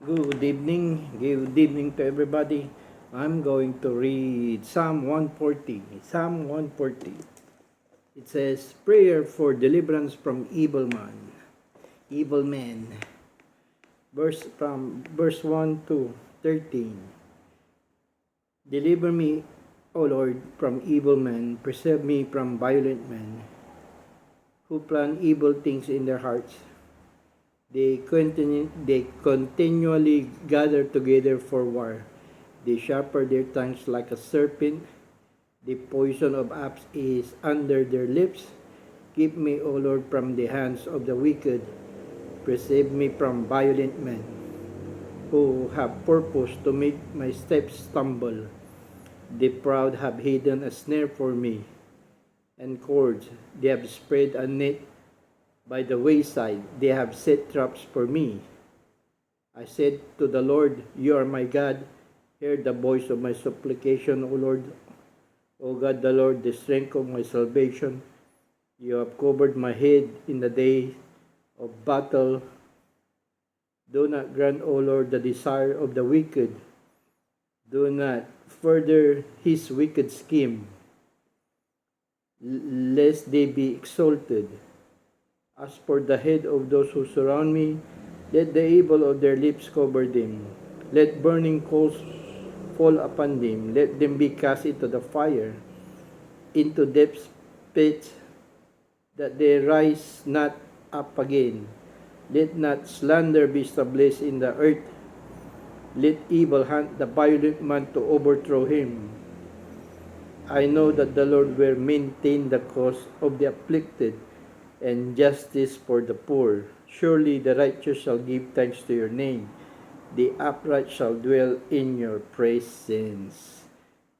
Good evening to everybody. I'm going to read Psalm 140. Psalm 140. It says, Prayer for deliverance from evil men. Verse 1 to 13. Deliver me, O Lord, from evil men. Preserve me from violent men who plan evil things in their hearts. They continually gather together for war. They sharper their tongues like a serpent. The poison of apes is under their lips. Keep me, O Lord, from the hands of the wicked. Preserve me from violent men who have purpose to make my steps stumble. The proud have hidden a snare for me, and cords. They have spread a net by the wayside. They have set traps for me. I said to the Lord, You are my God. Hear the voice of my supplication, O Lord. O God, the Lord, the strength of my salvation. You have covered my head in the day of battle. Do not grant, O Lord, the desire of the wicked. Do not further his wicked scheme, lest they be exalted. As for the head of those who surround me, let the evil of their lips cover them. Let burning coals fall upon them. Let them be cast into the fire, into depths pits, that they rise not up again. Let not slander be established in the earth. Let evil hunt the violent man to overthrow him. I know that the Lord will maintain the cause of the afflicted, and justice for the poor. Surely the righteous shall give thanks to your name. The upright shall dwell in your presence.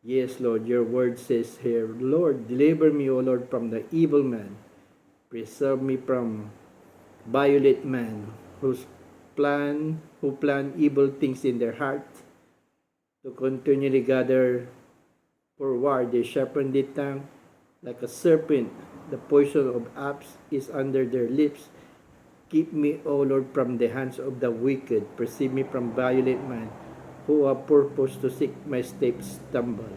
Yes, Lord, your word says here, Lord, deliver me, O Lord, from the evil man. Preserve me from violent men who plan evil things in their heart, to continually gather for war. They sharpen their tongue like a serpent. The poison of apes is under their lips. Keep me, O Lord, from the hands of the wicked. Preserve me from violent men who have purpose to seek my steps stumble.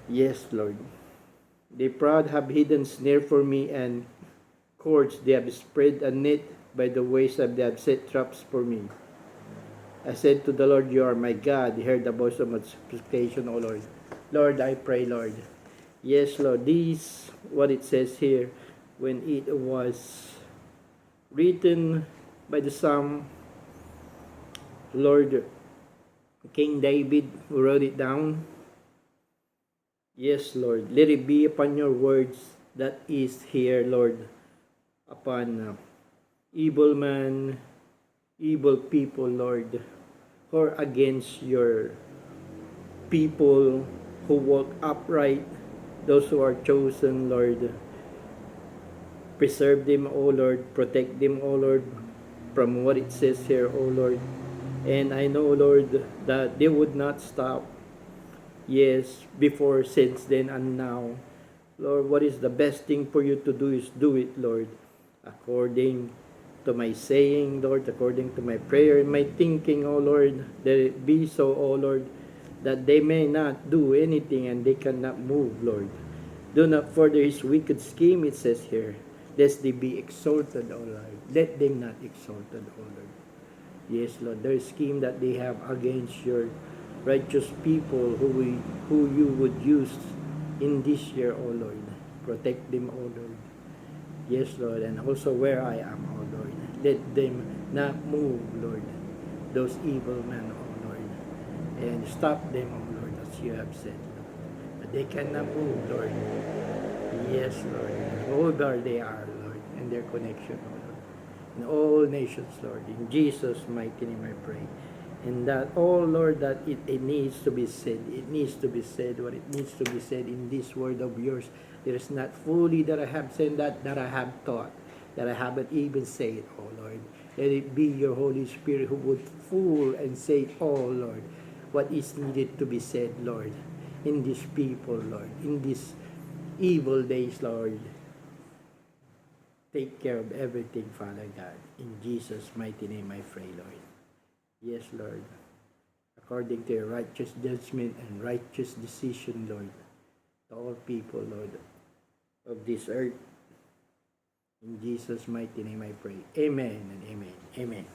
Yes, Lord. The proud have hidden snare for me, and cords. They have spread a net by the wayside. They have set traps for me. I said to the Lord, You are my God. Hear the voice of my supplication, O Lord. Lord, I pray, Lord. Yes, Lord, this what it says here when it was written by the Psalm, Lord, King David, who wrote it down. Yes, Lord, let it be upon your words that is here, Lord, upon evil man, evil people, Lord, or against your people who walk upright, those who are chosen, Lord. Preserve them, O Lord. Protect them, O Lord, from what it says here, O Lord. And I know, Lord, that they would not stop. Yes, before, since then, and now. Lord, what is the best thing for you to do is do it, Lord. According to my saying, Lord, according to my prayer and my thinking, O Lord, let it be so, O Lord, that they may not do anything and they cannot move, Lord. Do not further his wicked scheme, it says here, lest they be exalted, O Lord. Let them not exalted, O Lord. Yes, Lord, their scheme that they have against your righteous people who you would use in this year, O Lord. Protect them, O Lord. Yes, Lord, and also where I am, O Lord. Let them not move, Lord, those evil men, O Lord. And stop them, O Lord, as you have said, Lord. But they cannot move, Lord. Yes, Lord. Whoever they are, Lord, and their connection, O Lord. In all nations, Lord. In Jesus' mighty name I pray. And that, oh Lord, that it needs to be said. It needs to be said what it needs to be said in this word of yours. There is not fully that I have said that I have taught, that I haven't even said, oh Lord. Let it be your Holy Spirit who would fool and say, oh Lord, what is needed to be said, Lord, in these people, Lord, in these evil days, Lord. take care of everything, Father God. In Jesus' mighty name I pray, Lord. Yes, Lord. According to your righteous judgment and righteous decision, Lord, to all people, Lord, of this earth. In Jesus' mighty name I pray. Amen and amen. Amen.